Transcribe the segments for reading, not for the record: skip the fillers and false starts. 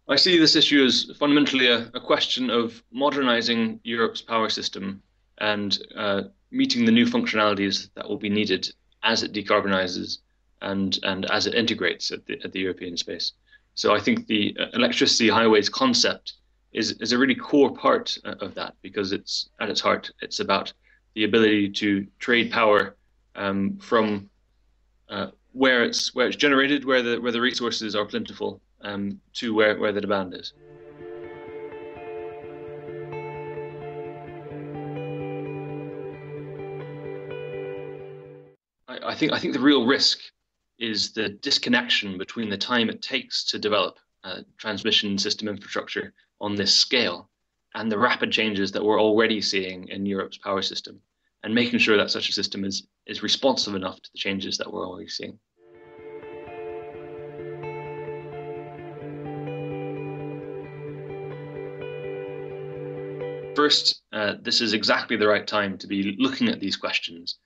I see this issue as fundamentally a question of modernizing Europe's power system and meeting the new functionalities that will be needed as it decarbonizes and as it integrates at the European space. So I think the electricity highways concept is a really core part of that because it's at its heart, it's about the ability to trade power from where it's generated, where the resources are plentiful, to where the demand is. I think the real risk is the disconnection between the time it takes to develop transmission system infrastructure on this scale and the rapid changes that we're already seeing in Europe's power system, and making sure that such a system is responsive enough to the changes that we're already seeing. First, this is exactly the right time to be looking at these questions,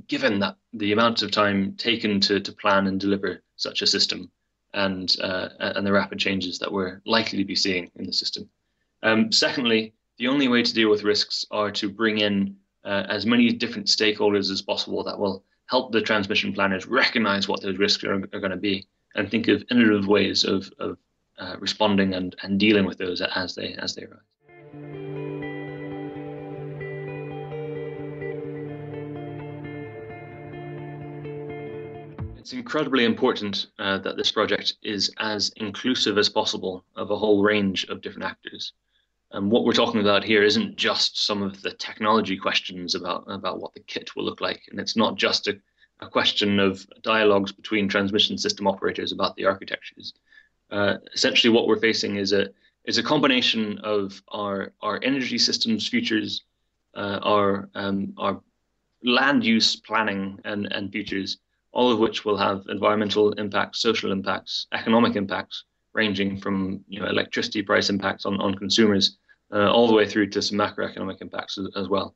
given that the amount of time taken to plan and deliver such a system and the rapid changes that we're likely to be seeing in the system. Secondly, the only way to deal with risks are to bring in as many different stakeholders as possible that will help the transmission planners recognize what those risks are going to be and think of innovative ways of responding and dealing with those as they arise. It's incredibly important that this project is as inclusive as possible of a whole range of different actors. And what we're talking about here isn't just some of the technology questions about what the kit will look like. And it's not just a question of dialogues between transmission system operators about the architectures. Essentially, what we're facing is a combination of our energy systems futures, our land use planning and futures, all of which will have environmental impacts, social impacts, economic impacts, ranging from electricity price impacts on consumers, all the way through to some macroeconomic impacts as well.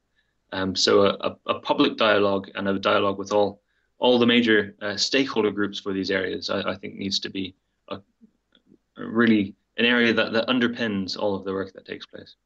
So a public dialogue and a dialogue with all the major stakeholder groups for these areas, I think needs to be really an area that underpins all of the work that takes place.